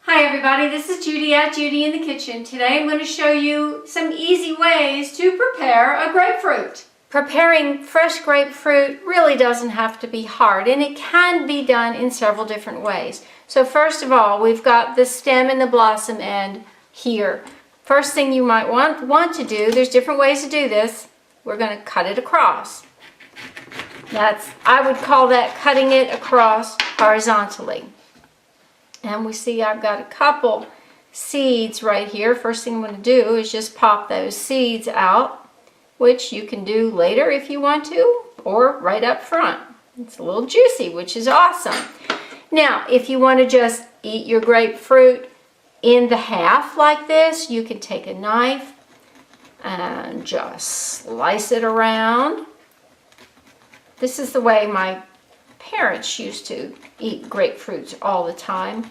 Hi everybody, this is Judy at Judy in the Kitchen. Today I'm going to show you some easy ways to prepare a grapefruit. Preparing fresh grapefruit really doesn't have to be hard, and it can be done in several different ways. So first of all, we've got the stem and the blossom end here. First thing you might want to do, there's different ways to do this, we're going to cut it across. I would call that cutting it across horizontally. And we see I've got a couple seeds right here. First thing I'm going to do is just pop those seeds out, which you can do later if you want to, or right up front. It's a little juicy, which is awesome. Now, if you want to just eat your grapefruit in the half like this, you can take a knife and just slice it around. This is the way my parents used to eat grapefruits all the time.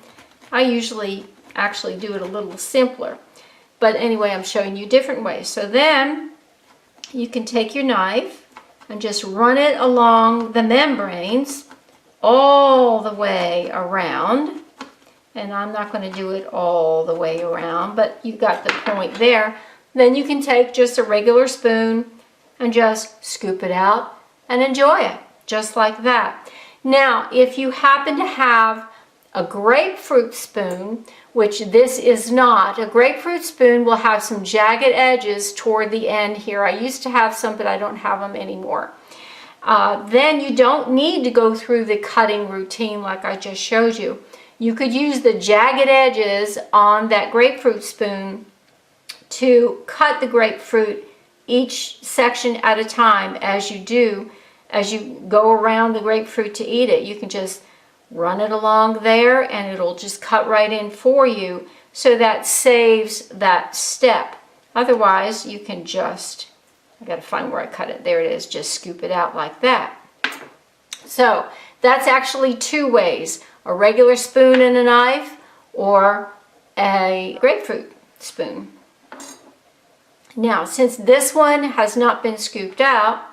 I usually actually do it a little simpler, but anyway, I'm showing you different ways. So then you can take your knife and just run it along the membranes all the way around, and I'm not going to do it all the way around, but you got the point there. Then you can take just a regular spoon and just scoop it out and enjoy it just like that. Now, if you happen to have a grapefruit spoon, which this is not, a grapefruit spoon will have some jagged edges toward the end here. I used to have some, but I don't have them anymore. Then you don't need to go through the cutting routine like I just showed you. You could use the jagged edges on that grapefruit spoon to cut the grapefruit each section at a time as you go around the grapefruit to eat it. You can just run it along there and it'll just cut right in for you, so that saves that step. Otherwise, you can just, I gotta find where I cut it, there it is, just scoop it out like that. So that's actually two ways, a regular spoon and a knife or a grapefruit spoon. Now, since this one has not been scooped out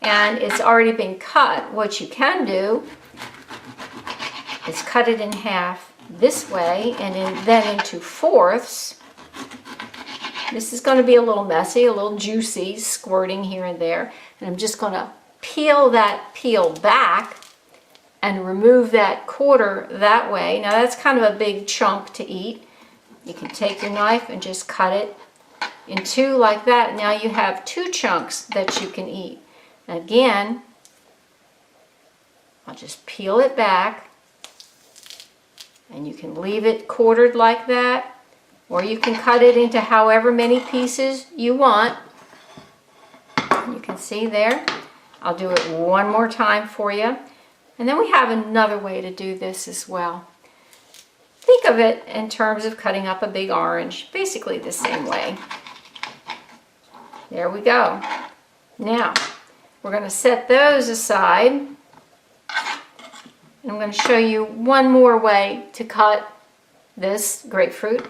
and it's already been cut, what you can do is cut it in half this way and then into fourths. This is going to be a little messy, a little juicy, squirting here and there. And I'm just going to peel that peel back and remove that quarter that way. Now that's kind of a big chunk to eat. You can take your knife and just cut it in two like that. Now you have two chunks that you can eat. Again, I'll just peel it back, and you can leave it quartered like that, or you can cut it into however many pieces you want. You can see there. I'll do it one more time for you. And then we have another way to do this as well. Think of it in terms of cutting up a big orange, basically the same way. There we go. Now, we're going to set those aside. And I'm going to show you one more way to cut this grapefruit.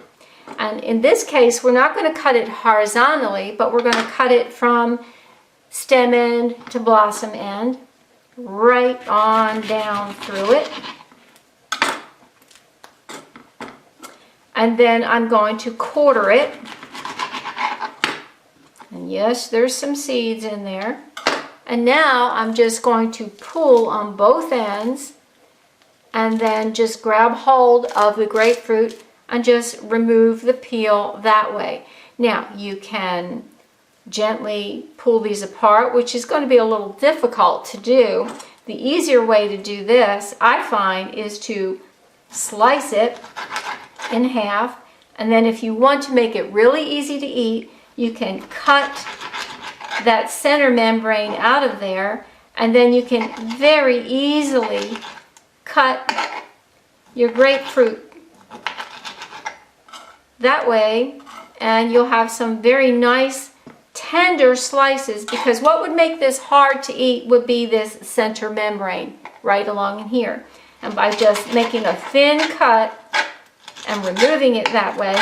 And in this case, we're not going to cut it horizontally, but we're going to cut it from stem end to blossom end, right on down through it. And then I'm going to quarter it. And yes, there's some seeds in there. And now I'm just going to pull on both ends and then just grab hold of the grapefruit and just remove the peel that way. Now you can gently pull these apart, which is going to be a little difficult to do. The easier way to do this, I find, is to slice it in half, and then if you want to make it really easy to eat, you can cut that center membrane out of there, and then you can very easily cut your grapefruit that way, and you'll have some very nice tender slices, because what would make this hard to eat would be this center membrane right along in here. And by just making a thin cut and removing it that way,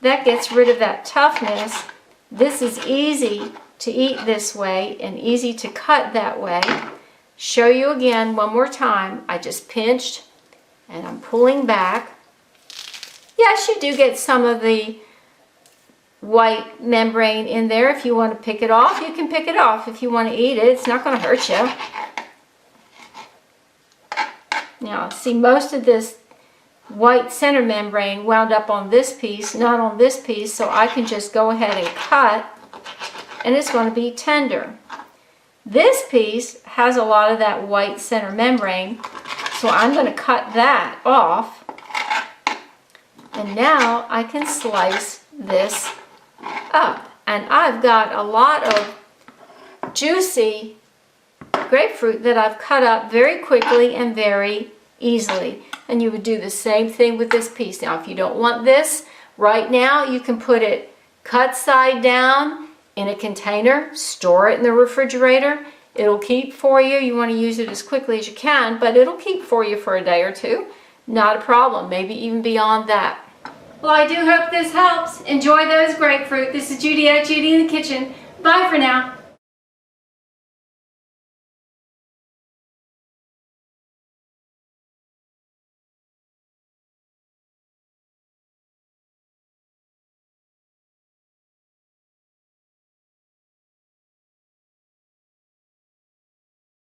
that gets rid of that toughness. This is easy to eat this way and easy to cut that way. Show you again one more time. I just pinched and I'm pulling back. Yes, you do get some of the white membrane in there. If you want to pick it off, you can pick it off. If you want to eat it, it's not going to hurt you. Now, see, most of this white center membrane wound up on this piece, not on this piece, so I can just go ahead and cut, and it's going to be tender. This piece has a lot of that white center membrane, so I'm going to cut that off, and now I can slice this up. And I've got a lot of juicy grapefruit that I've cut up very quickly and very easily. And you would do the same thing with this piece. Now, if you don't want this right now, you can put it cut side down in a container, store it in the refrigerator. It'll keep for you. You want to use it as quickly as you can, but it'll keep for you for a day or two. Not a problem, maybe even beyond that. Well, I do hope this helps. Enjoy those grapefruit. This is Judi at Judi in the Kitchen. Bye for now.